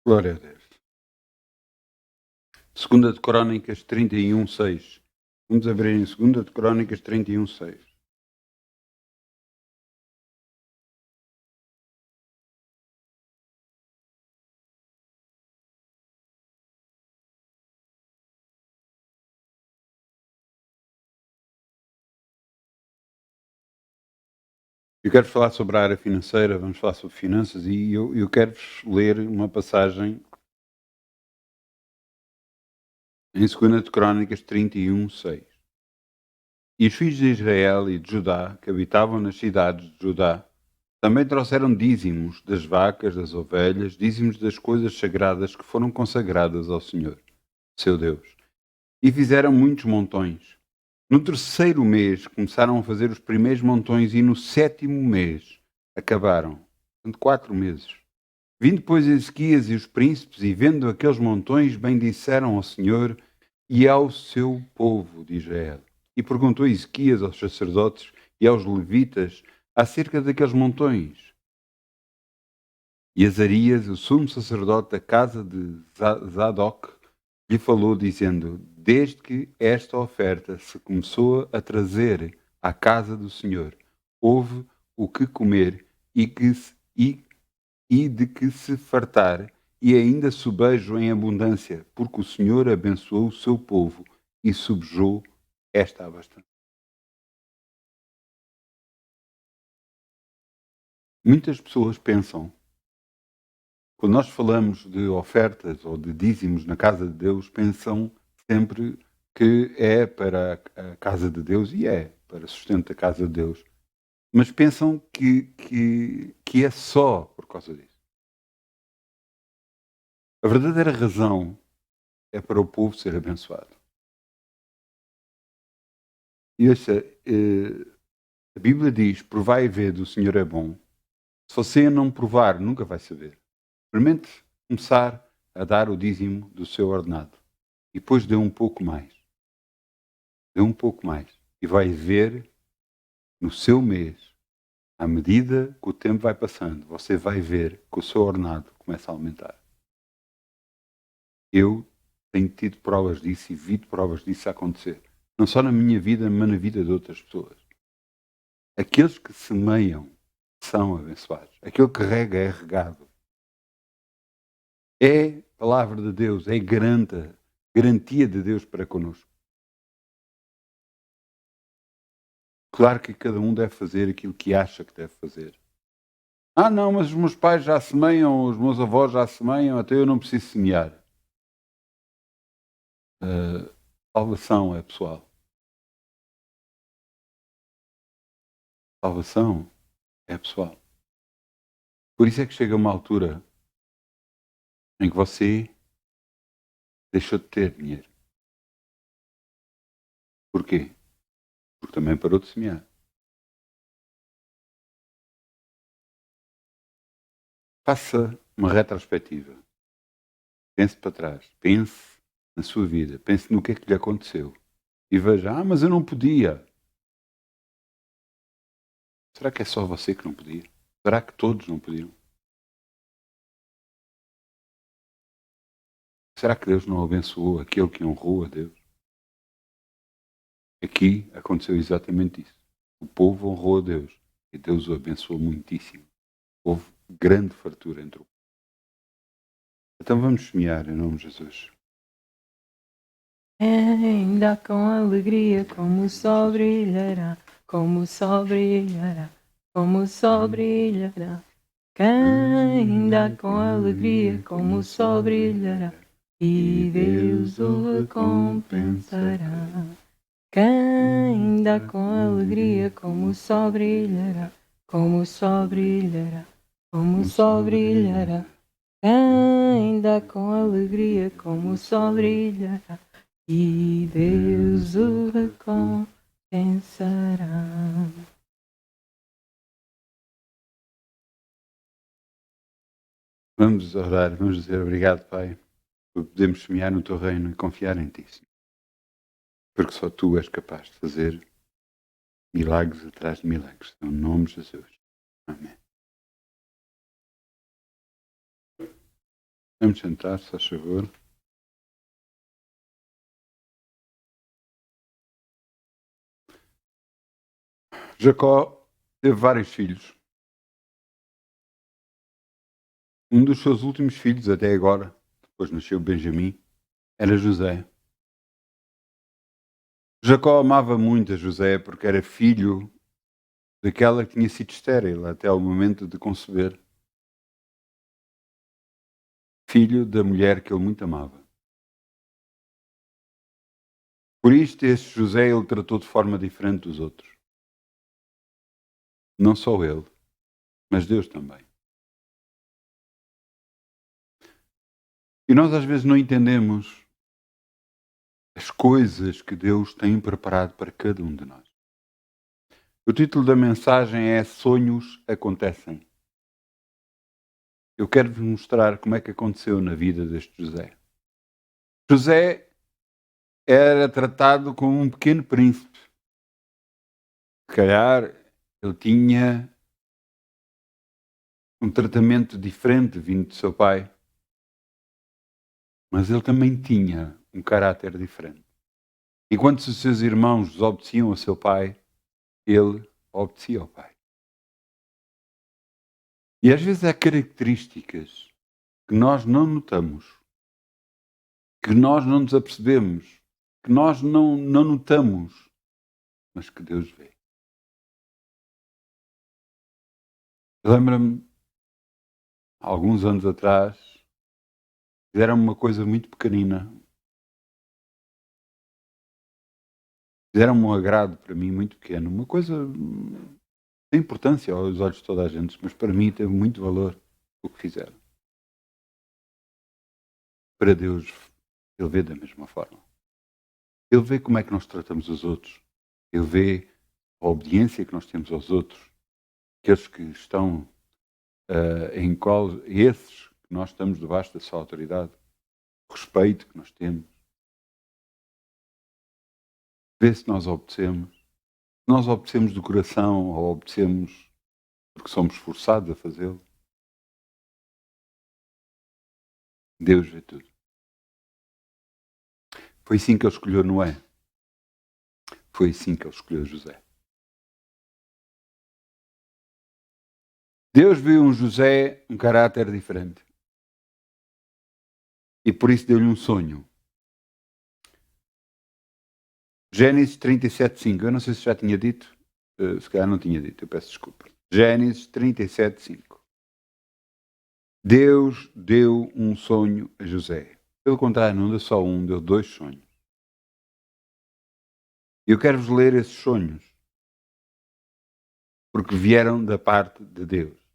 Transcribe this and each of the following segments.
Glória a Deus. Segunda de Crónicas 31:6. Vamos abrir em Segunda de Crónicas 31:6. Eu quero falar sobre a área financeira, vamos falar sobre finanças e eu quero-vos ler uma passagem em Segunda de Crónicas 31:6. E os filhos de Israel e de Judá, que habitavam nas cidades de Judá, também trouxeram dízimos das vacas, das ovelhas, dízimos das coisas sagradas que foram consagradas ao Senhor, seu Deus. E fizeram muitos montões. No terceiro mês começaram a fazer os primeiros montões e no sétimo mês acabaram. Portanto, 4 meses. Vindo depois Ezequias e os príncipes e vendo aqueles montões, bendisseram ao Senhor e ao seu povo de Israel. E perguntou Ezequias aos sacerdotes e aos levitas acerca daqueles montões. E Azarias, o sumo sacerdote da casa de Zadok, lhe falou dizendo: desde que esta oferta se começou a trazer à casa do Senhor, houve o que comer e de que se fartar, e ainda sobejo em abundância, porque o Senhor abençoou o seu povo e subjou esta abastança. Muitas pessoas pensam, quando nós falamos de ofertas ou de dízimos na casa de Deus, pensam sempre que é para a casa de Deus, e é para sustento da casa de Deus, mas pensam que é só por causa disso. A verdadeira razão é para o povo ser abençoado. E a Bíblia diz: provai e vede, o Senhor é bom. Se você não provar, nunca vai saber. Experimente começar a dar o dízimo do seu ordenado. E depois dê um pouco mais. Dê um pouco mais. E vai ver no seu mês, à medida que o tempo vai passando, você vai ver que o seu ordenado começa a aumentar. Eu tenho tido provas disso e vi provas disso acontecer. Não só na minha vida, mas na vida de outras pessoas. Aqueles que semeiam são abençoados. Aquele que rega é regado. É palavra de Deus, é garantia de Deus para connosco. Claro que cada um deve fazer aquilo que acha que deve fazer. Ah, não, mas os meus pais já semeiam, os meus avós já semeiam, até eu não preciso semear. Salvação é pessoal. Salvação é pessoal. Por isso é que chega uma altura em que você deixou de ter dinheiro. Porquê? Porque também parou de semear. Faça uma retrospectiva. Pense para trás. Pense na sua vida. Pense no que é que lhe aconteceu. E veja, mas eu não podia. Será que é só você que não podia? Será que todos não podiam? Será que Deus não abençoou aquele que honrou a Deus? Aqui aconteceu exatamente isso. O povo honrou a Deus e Deus o abençoou muitíssimo. Houve grande fartura entre o povo. Então vamos semear em nome de Jesus. Ainda com alegria, como o sol brilhará, como o sol brilhará, como o sol brilhará. Quem dá com alegria, como o sol brilhará, e Deus o recompensará. Quem dá com alegria, como o sol brilhará, como o sol brilhará, como o sol brilhará. Quem dá com alegria, como o sol brilhará, e Deus o recompensará. Vamos orar, vamos dizer obrigado, Pai, por podermos semear no teu reino e confiar em ti, Senhor. Porque só tu és capaz de fazer milagres atrás de milagres. Em nome de Jesus. Amém. Vamos sentar, se faz favor. Jacó teve vários filhos. Um dos seus últimos filhos, até agora, depois nasceu Benjamim, era José. Jacó amava muito a José porque era filho daquela que tinha sido estéril até o momento de conceber. Filho da mulher que ele muito amava. Por isto, este José ele tratou de forma diferente dos outros. Não só ele, mas Deus também. E nós às vezes não entendemos as coisas que Deus tem preparado para cada um de nós. O título da mensagem é Sonhos Acontecem. Eu quero vos mostrar como é que aconteceu na vida deste José. José era tratado como um pequeno príncipe. Se calhar ele tinha um tratamento diferente vindo de seu pai, mas ele também tinha um caráter diferente. Enquanto os seus irmãos obedeciam a seu pai, ele obedecia ao pai. E às vezes há características que nós não notamos, que nós não nos apercebemos, que nós não notamos, mas que Deus vê. Lembra-me, alguns anos atrás, fizeram uma coisa muito pequenina. Fizeram um agrado para mim muito pequeno. Uma coisa sem importância aos olhos de toda a gente, mas para mim teve muito valor o que fizeram. Para Deus, Ele vê da mesma forma. Ele vê como é que nós tratamos os outros. Ele vê a obediência que nós temos aos outros. Aqueles que estão em qual esses que nós estamos debaixo da sua autoridade. O respeito que nós temos. Vê se nós obedecemos. Se nós obedecemos do coração ou obedecemos porque somos forçados a fazê-lo. Deus vê tudo. Foi assim que ele escolheu Noé. Foi assim que ele escolheu José. Deus viu em José um caráter diferente. E por isso deu-lhe um sonho. Gênesis 37:5. Eu não sei se já tinha dito. Se calhar não tinha dito, eu peço desculpa. Gênesis 37:5. Deus deu um sonho a José. Pelo contrário, não deu só um, deu 2 sonhos. E eu quero-vos ler esses sonhos. Porque vieram da parte de Deus.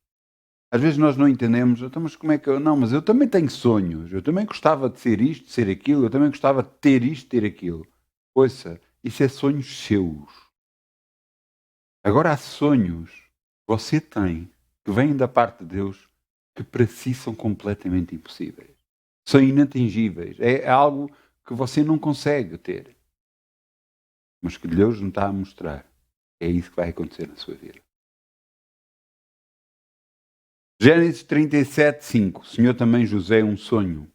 Às vezes nós não entendemos, então, mas como é que eu... Não, mas eu também tenho sonhos. Eu também gostava de ser isto, de ser aquilo. Eu também gostava de ter isto, ter aquilo. Ouça, isso é sonhos seus. Agora há sonhos que você tem, que vêm da parte de Deus, que para si são completamente impossíveis. São inatingíveis. É algo que você não consegue ter. Mas que Deus não está a mostrar. É isso que vai acontecer na sua vida. Gênesis 37:5. Sonhou também José um sonho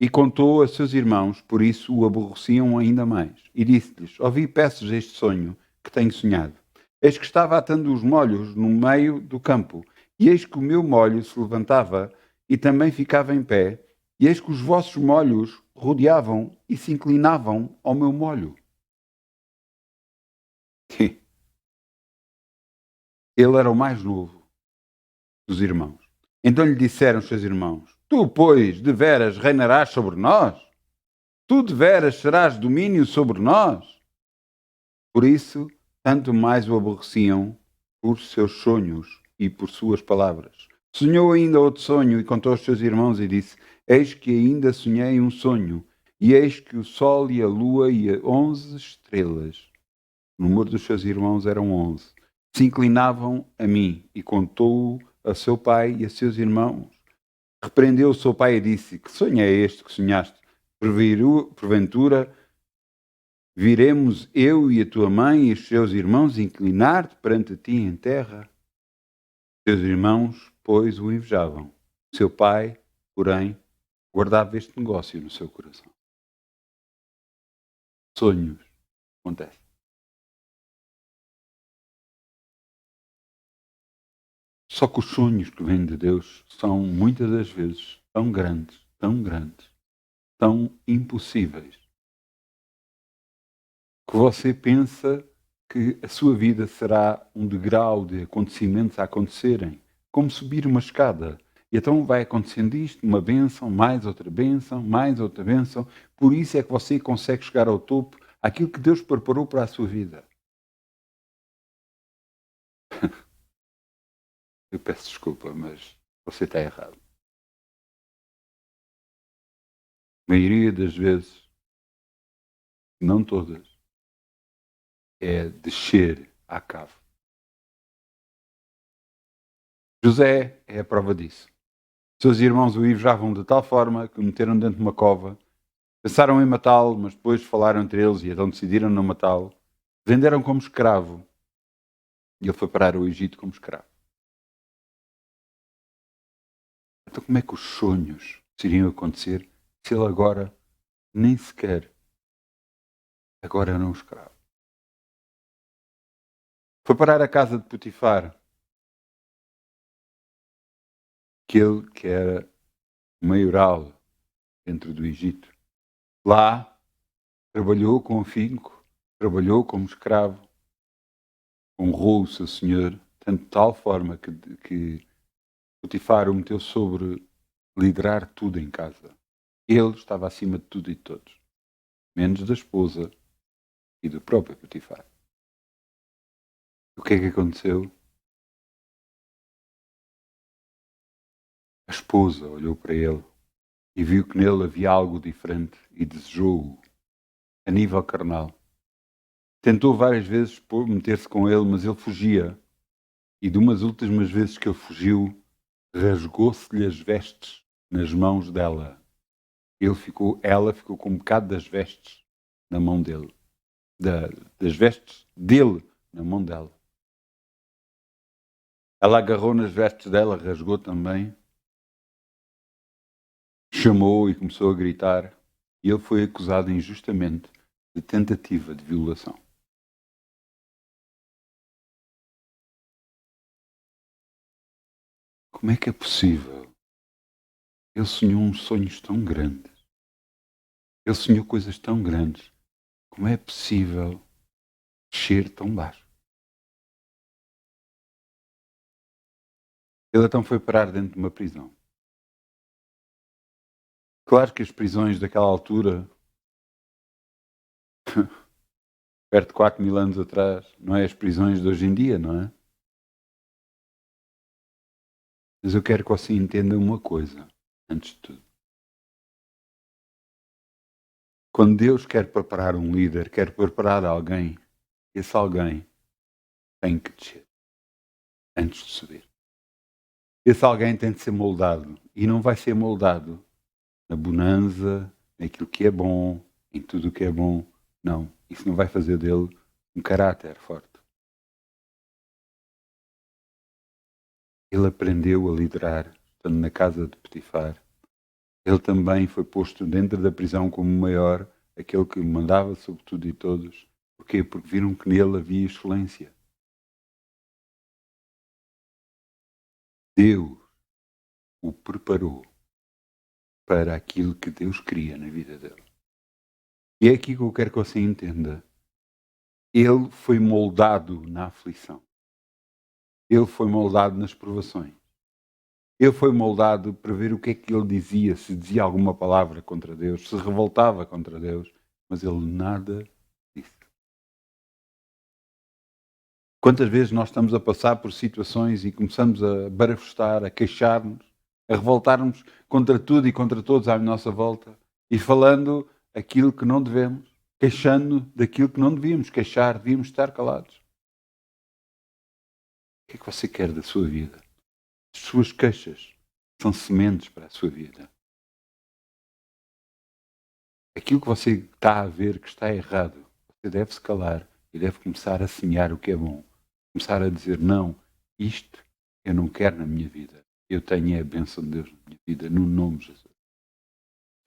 e contou a seus irmãos, por isso o aborreciam ainda mais. E disse-lhes: ouvi peças este sonho que tenho sonhado. Eis que estava atando os molhos no meio do campo, e eis que o meu molho se levantava e também ficava em pé, e eis que os vossos molhos rodeavam e se inclinavam ao meu molho. Ele era o mais novo dos irmãos. Então lhe disseram os seus irmãos: tu, pois, deveras reinarás sobre nós? Tu deveras serás domínio sobre nós? Por isso, tanto mais o aborreciam por seus sonhos e por suas palavras. Sonhou ainda outro sonho e contou aos seus irmãos e disse: eis que ainda sonhei um sonho, e eis que o sol e a lua e 11 estrelas, o número dos seus irmãos eram 11, se inclinavam a mim, e contou-o a seu pai e a seus irmãos. Repreendeu o seu pai e disse: que sonho é este que sonhaste? Porventura, viremos eu e a tua mãe e os seus irmãos inclinar-te perante ti em terra? Seus irmãos, pois, o invejavam. Seu pai, porém, guardava este negócio no seu coração. Sonhos acontecem. Só que os sonhos que vêm de Deus são muitas das vezes tão grandes, tão impossíveis, que você pensa que a sua vida será um degrau de acontecimentos a acontecerem, como subir uma escada. E então vai acontecendo isto, uma bênção, mais outra bênção, mais outra bênção. Por isso é que você consegue chegar ao topo, aquilo que Deus preparou para a sua vida. Eu peço desculpa, mas você está errado. A maioria das vezes, não todas, é descer à cave. José é a prova disso. Seus irmãos o invejam de tal forma que o meteram dentro de uma cova. Pensaram em matá-lo, mas depois falaram entre eles e então decidiram não matá-lo. Venderam como escravo. E ele foi parar ao Egito como escravo. Então como é que os sonhos iriam acontecer se ele agora nem sequer agora era um escravo? Foi parar à casa de Potifar, aquele que era maioral dentro do Egito. Lá trabalhou com afinco, trabalhou como escravo, honrou o seu senhor, tanto de tal forma que Potifar o meteu sobre liderar tudo em casa. Ele estava acima de tudo e de todos, menos da esposa e do próprio Potifar. O que é que aconteceu? A esposa olhou para ele e viu que nele havia algo diferente e desejou-o a nível carnal. Tentou várias vezes meter-se com ele, mas ele fugia. E de umas últimas vezes que ele fugiu, rasgou-se-lhe as vestes nas mãos dela. Ela ficou com um bocado das vestes na mão dele. Das vestes dele na mão dela. Ela agarrou nas vestes dela, rasgou também. Chamou e começou a gritar. E ele foi acusado injustamente de tentativa de violação. Como é que é possível? Ele sonhou uns sonhos tão grandes. Ele sonhou coisas tão grandes. Como é possível descer tão baixo? Ele então foi parar dentro de uma prisão. Claro que as prisões daquela altura, perto de 4.000 anos atrás, não é as prisões de hoje em dia, não é? Mas eu quero que você entenda uma coisa, antes de tudo. Quando Deus quer preparar um líder, quer preparar alguém, esse alguém tem que descer antes de subir. Esse alguém tem de ser moldado e não vai ser moldado na bonança, naquilo que é bom, em tudo o que é bom. Não, isso não vai fazer dele um caráter forte. Ele aprendeu a liderar, estando na casa de Potifar. Ele também foi posto dentro da prisão como o maior, aquele que mandava sobre tudo e todos. Porquê? Porque viram que nele havia excelência. Deus o preparou para aquilo que Deus queria na vida dele. E é aqui que eu quero que você entenda. Ele foi moldado na aflição. Ele foi moldado nas provações. Ele foi moldado para ver o que é que ele dizia, se dizia alguma palavra contra Deus, se revoltava contra Deus, mas ele nada disse. Quantas vezes nós estamos a passar por situações e começamos a barafustar, a queixar-nos, a revoltar-nos contra tudo e contra todos à nossa volta e falando aquilo que não devemos, queixando daquilo que não devíamos queixar, devíamos estar calados. O que é que você quer da sua vida? As suas queixas são sementes para a sua vida. Aquilo que você está a ver que está errado, você deve se calar e deve começar a semear o que é bom. Começar a dizer, não, isto eu não quero na minha vida. Eu tenho a bênção de Deus na minha vida, no nome de Jesus.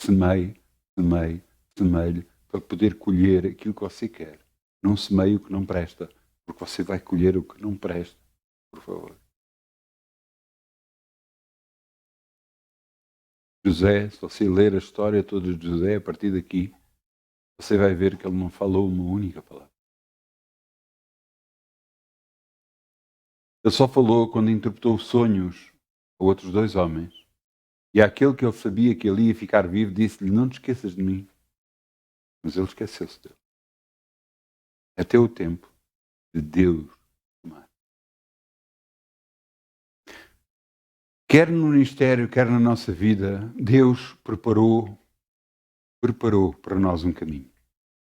Semeie, semeie, semeie para poder colher aquilo que você quer. Não semeie o que não presta, porque você vai colher o que não presta. Por favor. José, se você ler a história toda de José, a partir daqui, você vai ver que ele não falou uma única palavra. Ele só falou quando interpretou sonhos a outros 2 homens. E aquele que ele sabia que ele ia ficar vivo, disse-lhe, não te esqueças de mim. Mas ele esqueceu-se dele. É teu tempo de Deus tomar. Quer no ministério, quer na nossa vida, Deus preparou para nós um caminho.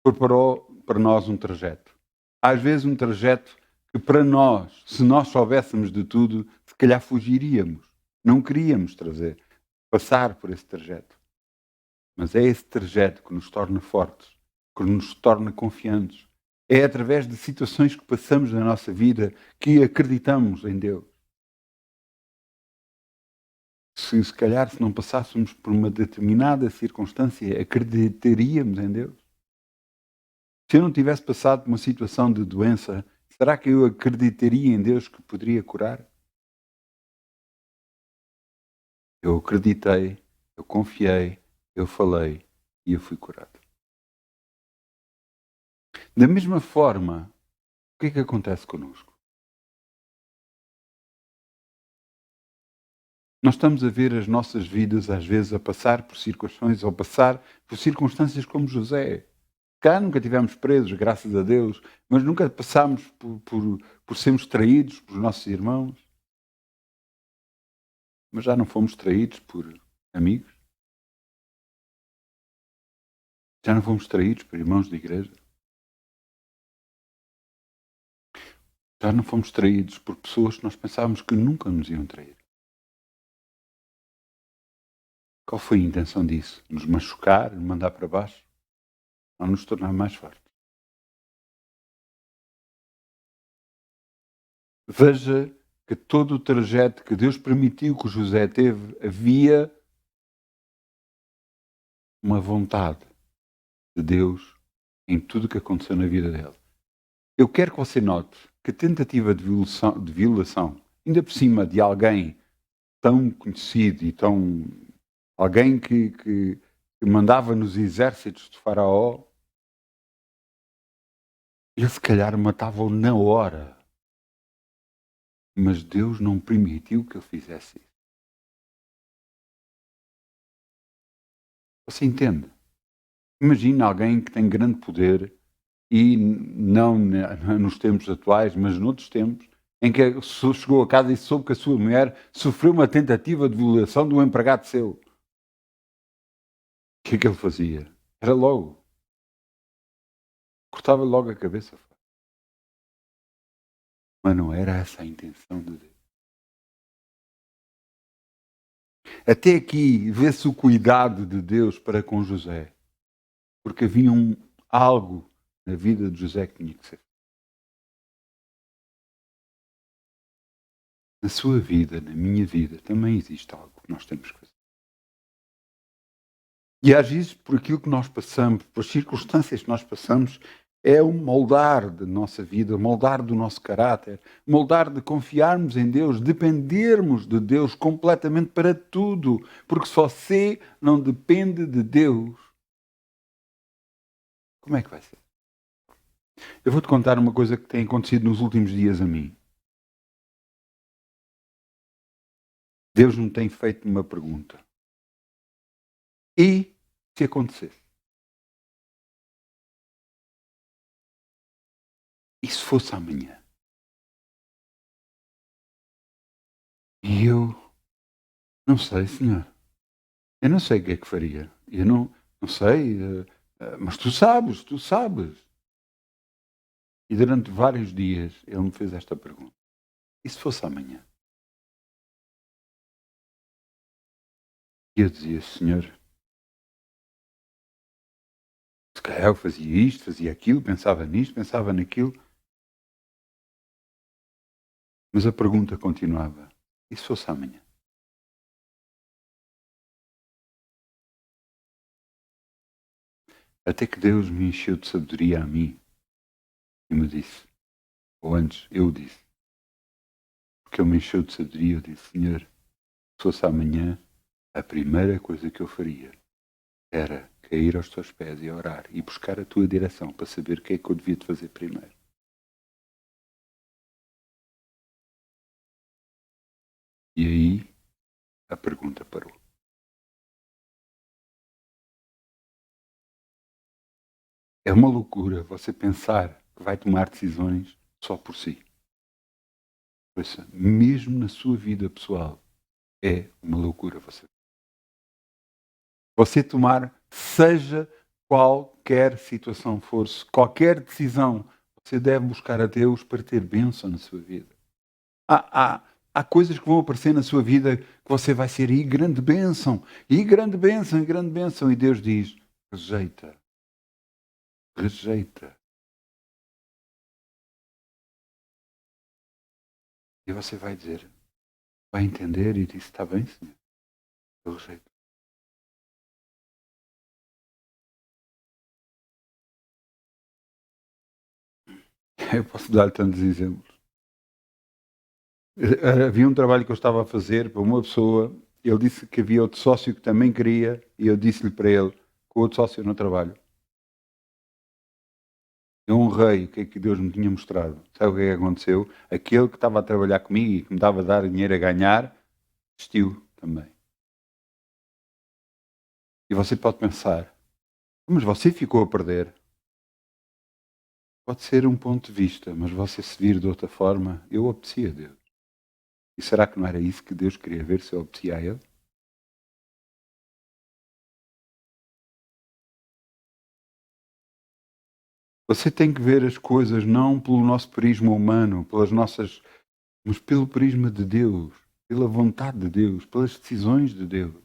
Preparou para nós um trajeto. Às vezes um trajeto que para nós, se nós soubéssemos de tudo, se calhar fugiríamos. Não queríamos passar por esse trajeto. Mas é esse trajeto que nos torna fortes, que nos torna confiantes. É através de situações que passamos na nossa vida que acreditamos em Deus. Se calhar, se não passássemos por uma determinada circunstância, acreditaríamos em Deus? Se eu não tivesse passado por uma situação de doença, será que eu acreditaria em Deus que poderia curar? Eu acreditei, eu confiei, eu falei e eu fui curado. Da mesma forma, o que é que acontece connosco? Nós estamos a ver as nossas vidas, às vezes, a passar por situações, ou passar por circunstâncias como José. Cá nunca tivemos presos, graças a Deus, mas nunca passámos por sermos traídos por nossos irmãos. Mas já não fomos traídos por amigos? Já não fomos traídos por irmãos de igreja? Já não fomos traídos por pessoas que nós pensávamos que nunca nos iam trair? Qual foi a intenção disso? Nos machucar, nos mandar para baixo? Ou nos tornar mais fortes? Veja que todo o trajeto que Deus permitiu que José teve, havia uma vontade de Deus em tudo o que aconteceu na vida dele. Eu quero que você note que a tentativa de violação, ainda por cima de alguém tão conhecido e tão... alguém que mandava nos exércitos de Faraó, ele se calhar matava-o na hora. Mas Deus não permitiu que ele fizesse isso. Você entende? Imagina alguém que tem grande poder e não nos tempos atuais, mas noutros tempos, em que a pessoa chegou a casa e soube que a sua mulher sofreu uma tentativa de violação de um empregado seu. O que é que ele fazia? Era logo. Cortava logo a cabeça. Mas não era essa a intenção de Deus. Até aqui vê-se o cuidado de Deus para com José. Porque havia algo na vida de José que tinha que ser. Na sua vida, na minha vida, também existe algo que nós temos que fazer. E às vezes, por aquilo que nós passamos, por as circunstâncias que nós passamos, é o moldar da nossa vida, moldar do nosso caráter, moldar de confiarmos em Deus, dependermos de Deus completamente para tudo. Porque se você não depende de Deus, como é que vai ser? Eu vou-te contar uma coisa que tem acontecido nos últimos dias a mim. Deus me tem feito uma pergunta. E se acontecer? E se fosse amanhã? E eu não sei, Senhor. Eu não sei o que é que faria. Eu não sei, mas tu sabes, tu sabes. E durante vários dias ele me fez esta pergunta. E se fosse amanhã? E eu dizia, Senhor, se calhar eu fazia isto, fazia aquilo, pensava nisto, pensava naquilo. Mas a pergunta continuava. E se fosse amanhã? Até que Deus me encheu de sabedoria a mim e me disse, ou antes eu disse, porque Ele me encheu de sabedoria, eu disse, Senhor, se fosse amanhã, a primeira coisa que eu faria era cair aos teus pés e orar e buscar a tua direção para saber o que é que eu devia de fazer primeiro. E aí a pergunta parou. É uma loucura você pensar que vai tomar decisões só por si. Ouça, mesmo na sua vida pessoal, é uma loucura você tomar, seja qualquer situação for, qualquer decisão, você deve buscar a Deus para ter bênção na sua vida. Há coisas que vão aparecer na sua vida que você vai ser e grande bênção, e grande bênção, e grande bênção. E Deus diz, rejeita, rejeita. E você vai dizer, vai entender e diz, está bem, Senhor, eu rejeito. Eu posso dar-lhe tantos exemplos. Havia um trabalho que eu estava a fazer para uma pessoa, ele disse que havia outro sócio que também queria, e eu disse-lhe para ele que o outro sócio no trabalho. Eu honrei o que é que Deus me tinha mostrado. Sabe o que é que aconteceu? Aquele que estava a trabalhar comigo e que me dava a dar dinheiro a ganhar, desistiu também. E você pode pensar, mas você ficou a perder. Pode ser um ponto de vista, mas você se vir de outra forma, eu obedeci a Deus. E será que não era isso que Deus queria ver se eu obedecia a Ele? Você tem que ver as coisas não pelo nosso prisma humano, pelas nossas, mas pelo prisma de Deus, pela vontade de Deus, pelas decisões de Deus.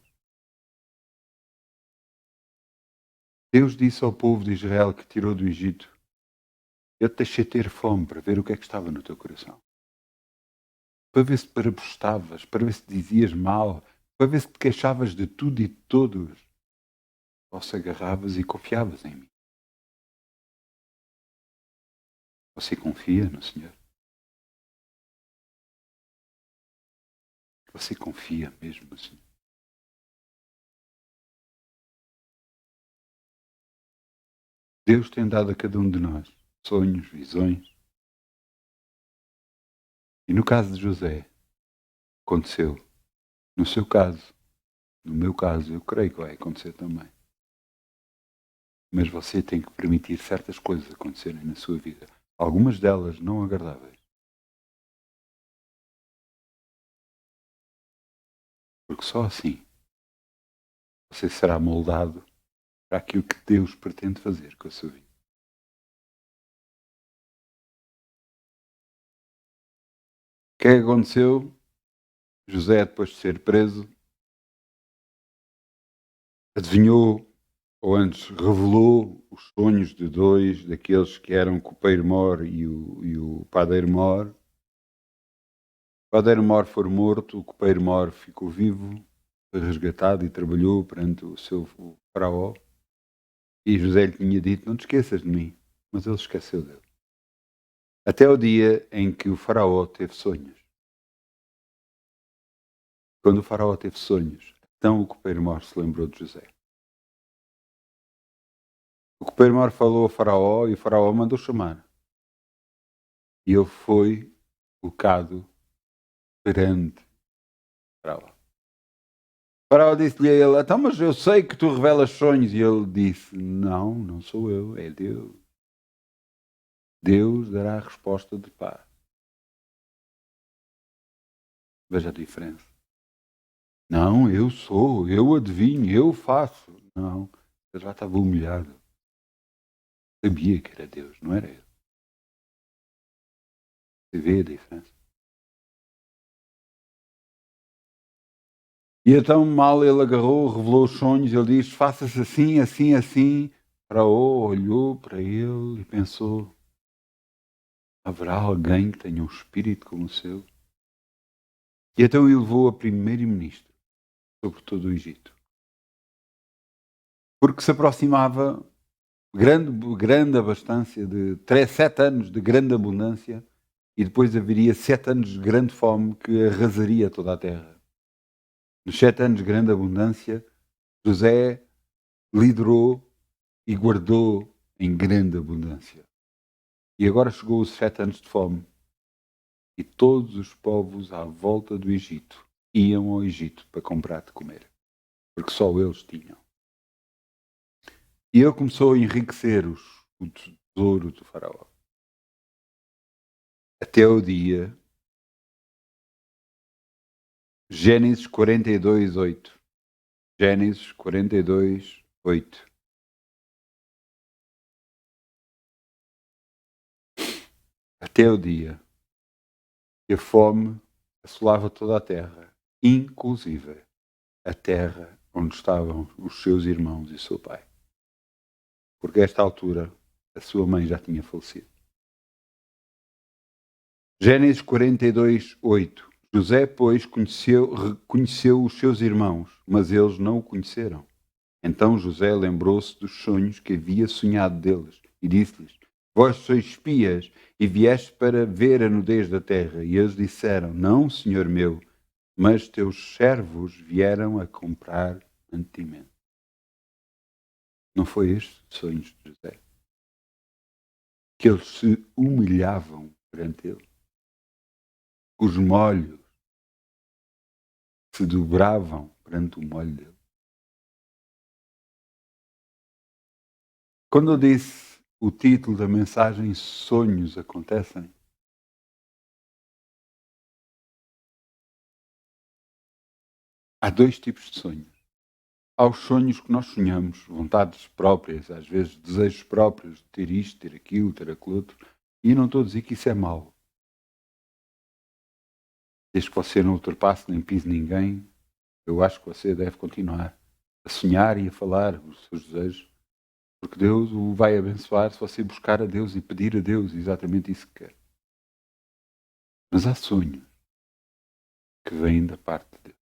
Deus disse ao povo de Israel que tirou do Egito, eu te deixei ter fome para ver o que é que estava no teu coração. Para ver se te parabustavas, para ver se dizias mal, para ver se te queixavas de tudo e de todos. Ou se agarravas e confiavas em mim. Você confia no Senhor? Você confia mesmo no Senhor? Deus tem dado a cada um de nós sonhos, visões. E no caso de José, aconteceu. No seu caso, no meu caso, eu creio que vai acontecer também. Mas você tem que permitir certas coisas acontecerem na sua vida. Algumas delas não agradáveis. Porque só assim você será moldado para aquilo que Deus pretende fazer com a sua vida. O que é que aconteceu? José, depois de ser preso, adivinhou, ou antes revelou os sonhos de dois daqueles que eram o copeiro-mor e o padeiro-mor. O padeiro-mor foi morto, o copeiro-mor ficou vivo, foi resgatado e trabalhou perante o seu faraó. E José lhe tinha dito, não te esqueças de mim, mas ele esqueceu dele. Até o dia em que o faraó teve sonhos. Quando o faraó teve sonhos, então o copeiro-mor se lembrou de José. O copeiro-mor falou ao faraó e o faraó mandou chamar. E ele foi colocado perante o faraó. O faraó disse-lhe a ele, então, mas eu sei que tu revelas sonhos. E ele disse, não, não sou eu, é Deus. Deus dará a resposta de paz. Veja a diferença. Não, eu sou, eu adivinho, eu faço. Não, ele já estava humilhado. Sabia que era Deus, não era ele. Você vê a diferença? E então mal ele agarrou, revelou os sonhos, ele diz, faça-se assim, assim, assim. Faraó olhou para ele e pensou, haverá alguém que tenha um espírito como o seu? E então ele levou a primeiro-ministro sobre todo o Egito. Porque se aproximava grande abastança de 7 anos de grande abundância, e depois haveria 7 anos de grande fome que arrasaria toda a terra. Nos 7 anos de grande abundância, José liderou e guardou em grande abundância. E agora chegou os 7 anos de fome, e todos os povos à volta do Egito iam ao Egito para comprar de comer, porque só eles tinham. E ele começou a enriquecer o tesouro do faraó. Até o dia Gênesis 42, 8. Gênesis 42, 8. Até o dia que a fome assolava toda a terra, inclusive a terra onde estavam os seus irmãos e seu pai. Porque a esta altura a sua mãe já tinha falecido. Gênesis 42, 8. José, pois, reconheceu os seus irmãos, mas eles não o conheceram. Então José lembrou-se dos sonhos que havia sonhado deles e disse-lhes: Vós sois espias e vieste para ver a nudez da terra. E eles disseram: Não, senhor meu, mas teus servos vieram a comprar mantimento. Não foi este o sonho de José? Que eles se humilhavam perante ele. Os molhos se dobravam perante o molho dele. Quando eu disse o título da mensagem Sonhos Acontecem, há dois tipos de sonhos. Há os sonhos que nós sonhamos, vontades próprias, às vezes desejos próprios, de ter isto, ter aquilo, ter aquilo outro, e não estou a dizer que isso é mau. Desde que você não ultrapasse nem pise ninguém, eu acho que você deve continuar a sonhar e a falar os seus desejos, porque Deus o vai abençoar se você buscar a Deus e pedir a Deus exatamente isso que quer. Mas há sonhos que vêm da parte de Deus.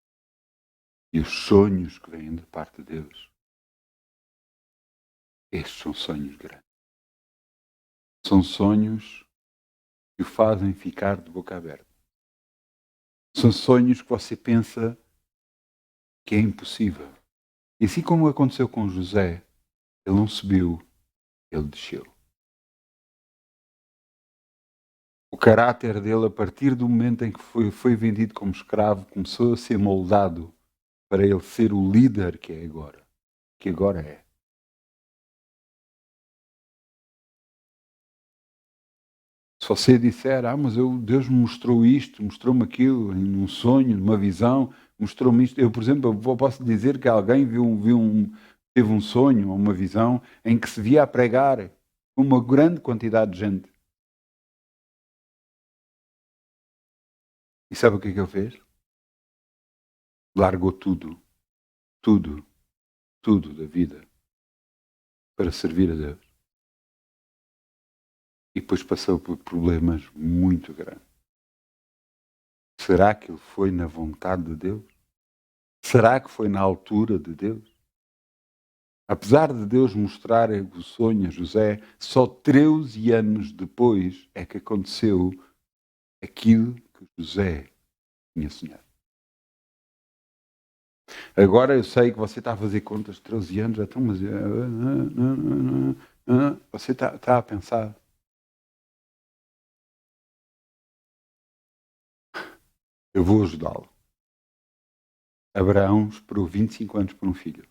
E os sonhos que vêm da parte de Deus, estes são sonhos grandes. São sonhos que o fazem ficar de boca aberta. São sonhos que você pensa que é impossível. E assim como aconteceu com José, ele não subiu, ele desceu. O caráter dele, a partir do momento em que foi vendido como escravo, começou a ser moldado para ele ser o líder que é agora, que agora é. Se você disser, mas Deus me mostrou isto, mostrou-me aquilo, em um sonho, numa visão, mostrou-me isto. Eu, por exemplo, posso dizer que alguém teve um sonho ou uma visão em que se via a pregar uma grande quantidade de gente. E sabe o que é que ele fez? Largou tudo, tudo, tudo da vida para servir a Deus. E depois passou por problemas muito grandes. Será que ele foi na vontade de Deus? Será que foi na altura de Deus? Apesar de Deus mostrar o sonho a José, só 13 anos depois é que aconteceu aquilo que José tinha sonhado. Agora eu sei que você está a fazer contas de 13 anos, então, mas você está a pensar. Eu vou ajudá-lo. Abraão esperou 25 anos por um filho.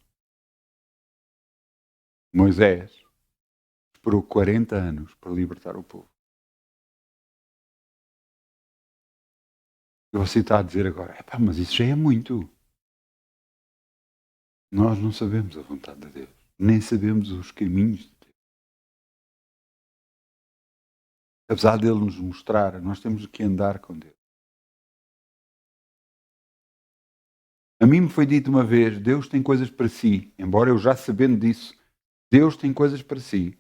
Moisés esperou 40 anos para libertar o povo. E você está a dizer agora, mas isso já é muito. Nós não sabemos a vontade de Deus, nem sabemos os caminhos de Deus. Apesar dele nos mostrar, nós temos que andar com Deus. A mim me foi dito uma vez, Deus tem coisas para si, embora eu já sabendo disso, Deus tem coisas para si.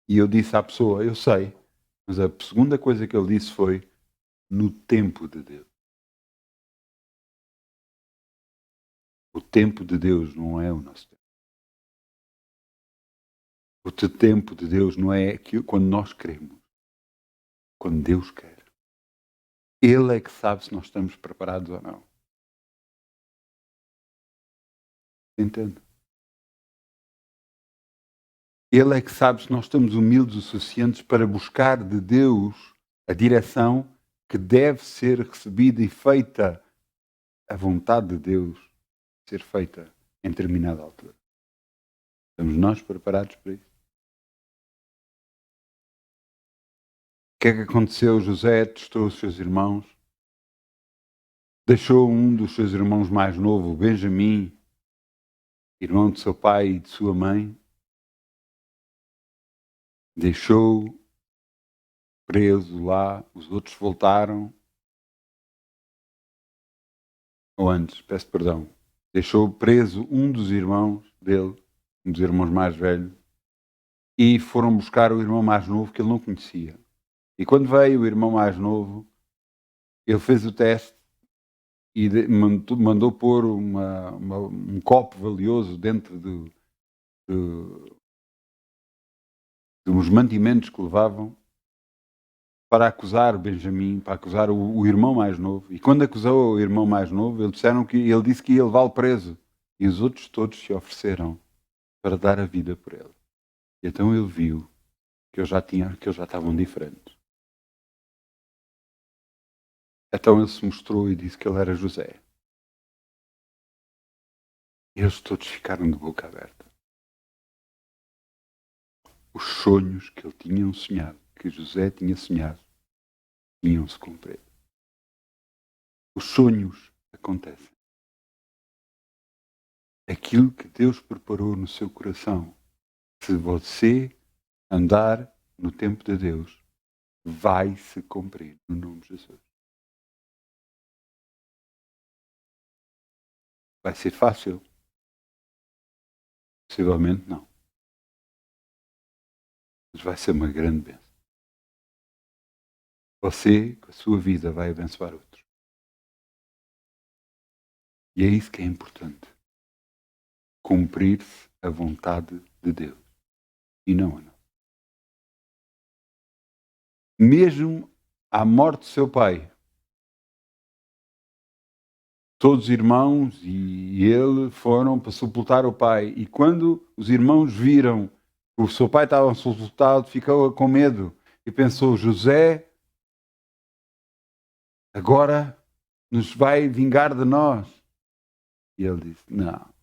E eu disse à pessoa, eu sei, mas a segunda coisa que ele disse foi, no tempo de Deus. O tempo de Deus não é o nosso tempo. O tempo de Deus não é quando nós queremos, quando Deus quer. Ele é que sabe se nós estamos preparados ou não. Entende? Ele é que sabe se nós estamos humildes o suficientes para buscar de Deus a direção que deve ser recebida e feita, a vontade de Deus ser feita em determinada altura. Estamos nós preparados para isso? O que é que aconteceu? José testou os seus irmãos, deixou um dos seus irmãos mais novo, Benjamim, irmão de seu pai e de sua mãe, deixou preso lá, os outros voltaram, ou antes, peço perdão, deixou preso um dos irmãos dele, um dos irmãos mais velhos, e foram buscar o irmão mais novo que ele não conhecia. E quando veio o irmão mais novo, ele fez o teste e mandou pôr um copo valioso dentro dos mantimentos que levavam para acusar Benjamim, para acusar o irmão mais novo. E quando acusou o irmão mais novo, ele disse que ia levá-lo preso. E os outros todos se ofereceram para dar a vida por ele. E então ele viu que eles já estavam diferentes. Então ele se mostrou e disse que ele era José. E eles todos ficaram de boca aberta. Os sonhos que ele tinha sonhado, que José tinha sonhado, tinham-se cumprido. Os sonhos acontecem. Aquilo que Deus preparou no seu coração, se você andar no tempo de Deus, vai se cumprir no nome de Jesus. Vai ser fácil? Possivelmente não. Mas vai ser uma grande bênção. Você, com a sua vida, vai abençoar outros. E é isso que é importante. Cumprir-se a vontade de Deus. E não a nossa. Mesmo à morte do seu pai, todos os irmãos e ele foram para sepultar o pai. E quando os irmãos viram que o seu pai estava sepultado, ficou com medo. E pensou, José agora nos vai vingar de nós. E ele disse, não.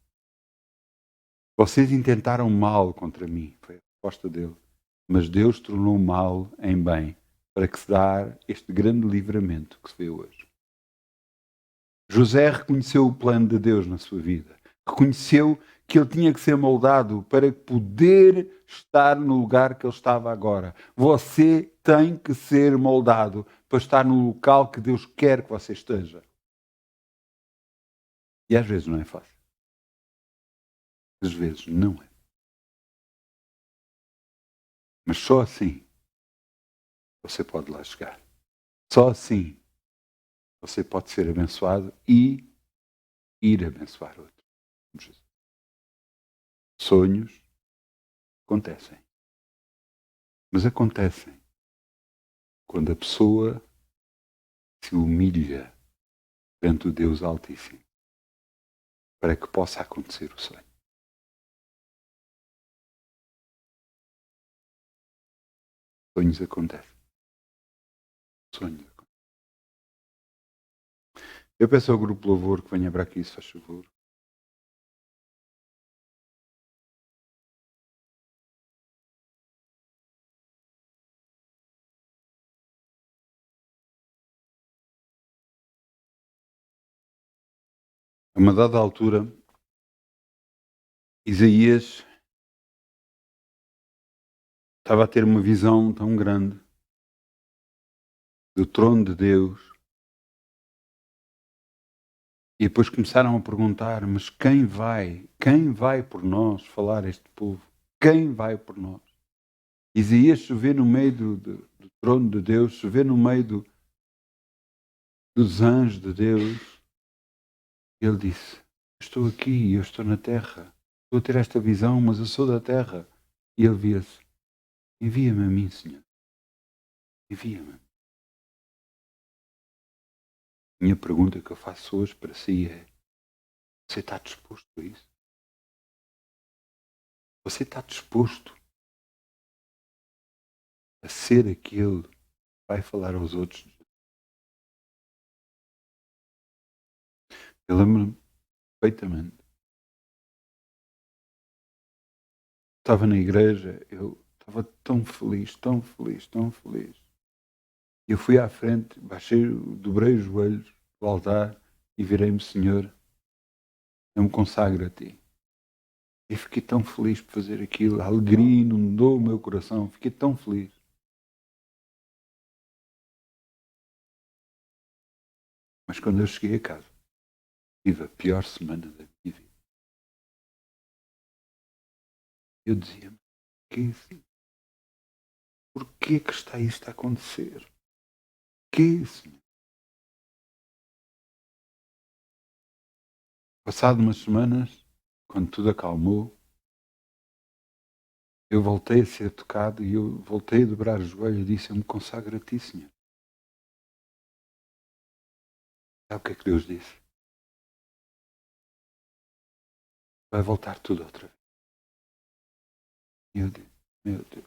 Vocês intentaram mal contra mim. Foi a resposta dele. Mas Deus tornou o mal em bem para que se dê este grande livramento que se vê hoje. José reconheceu o plano de Deus na sua vida. Reconheceu que ele tinha que ser moldado para poder estar no lugar que ele estava agora. Você tem que ser moldado para estar no local que Deus quer que você esteja. E às vezes não é fácil. Às vezes não é. Mas só assim você pode lá chegar. Só assim você pode ser abençoado e ir abençoar outros. Sonhos acontecem. Mas acontecem quando a pessoa se humilha perante o Deus Altíssimo para que possa acontecer o sonho. Sonhos acontecem. Sonhos acontecem. Eu peço ao grupo Louvor que venha para aqui, se faz favor. A uma dada altura, Isaías estava a ter uma visão tão grande do trono de Deus. E depois começaram a perguntar, mas quem vai por nós falar a este povo? Quem vai por nós? Isaías se vê no meio do trono de Deus, se vê no meio dos anjos de Deus. Ele disse, estou aqui, eu estou na terra. Estou a ter esta visão, mas eu sou da terra. E ele via-se: envia-me a mim, Senhor. Envia-me. Minha pergunta que eu faço hoje para si é: você está disposto a isso? Você está disposto a ser aquele que vai falar aos outros? Eu lembro-me perfeitamente. Estava na igreja, eu estava tão feliz, tão feliz, tão feliz. Eu fui à frente, dobrei os joelhos do altar e virei-me: Senhor, eu me consagro a Ti. E fiquei tão feliz por fazer aquilo, a alegria inundou o meu coração, fiquei tão feliz. Mas quando eu cheguei a casa, tive a pior semana da minha vida. Eu dizia-me: que isso? Porquê que está isto a acontecer? Que isso? Passado umas semanas, quando tudo acalmou, eu voltei a ser tocado e eu voltei a dobrar os joelhos e disse: eu me consagro a Ti, Senhor. Sabe o que é que Deus disse? Vai voltar tudo outra vez. E eu disse: meu Deus,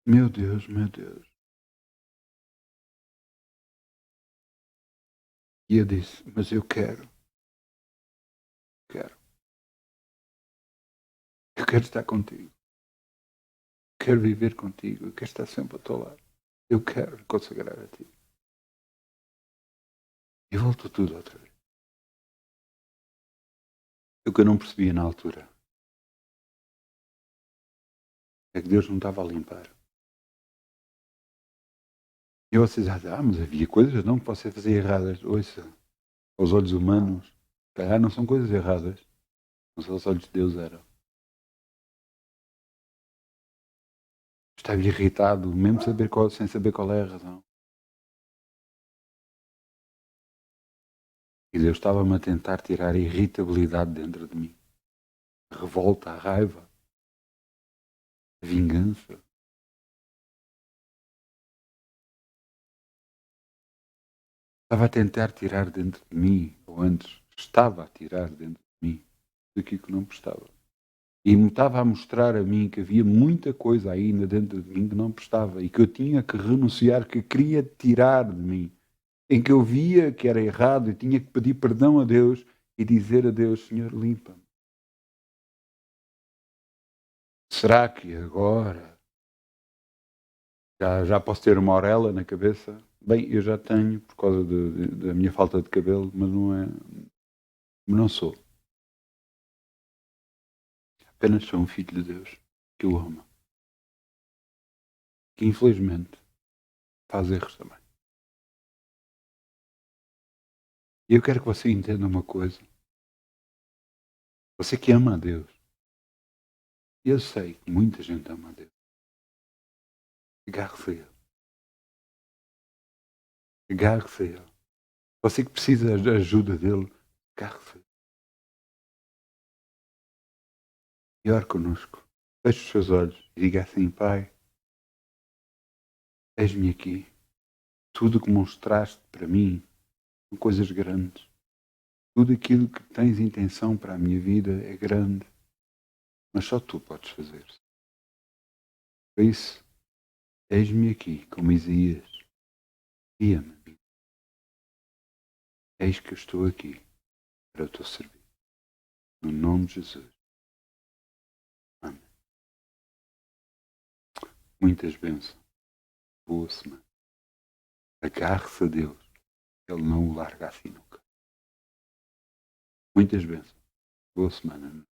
meu Deus, meu Deus. E eu disse: mas eu quero. Eu quero estar contigo. Eu quero viver contigo. Eu quero estar sempre ao teu lado. Eu quero me consagrar a Ti. E voltou tudo outra vez. O que eu não percebia na altura é que Deus não estava a limpar. E vocês dizem: mas havia coisas não que você fazia erradas. Ouça, aos olhos humanos, se calhar não são coisas erradas, mas aos olhos de Deus eram. Estava irritado, mesmo sem saber qual é a razão. E Deus estava-me a tentar tirar a irritabilidade dentro de mim. A revolta, a raiva, a vingança. Estava a tentar tirar dentro de mim, ou antes, estava a tirar dentro de mim, daquilo que não prestava. E me estava a mostrar a mim que havia muita coisa ainda dentro de mim que não prestava e que eu tinha que renunciar, que queria tirar de mim. Em que eu via que era errado e tinha que pedir perdão a Deus e dizer a Deus: Senhor, limpa-me. Será que agora já posso ter uma orelha na cabeça? Bem, eu já tenho por causa da minha falta de cabelo, mas não sou. Apenas sou um filho de Deus que o ama. Que infelizmente faz erros também. E eu quero que você entenda uma coisa. Você que ama a Deus, eu sei que muita gente ama a Deus. Agarre-se a Ele. Agarre-se a Ele. Você que precisa da ajuda dEle, agarre-se a Ele. E ore connosco. Feche os seus olhos e diga assim: Pai, eis-me aqui. Tudo o que mostraste para mim são coisas grandes. Tudo aquilo que tens intenção para a minha vida é grande. Mas só Tu podes fazer. Por isso, eis-me aqui, como Isaías. Guia-me. Eis que eu estou aqui para o Teu serviço. No nome de Jesus. Amém. Muitas bênçãos. Boa semana. Agarre-se a Deus. Ele não o larga assim nunca. Muitas bênçãos. Boa semana.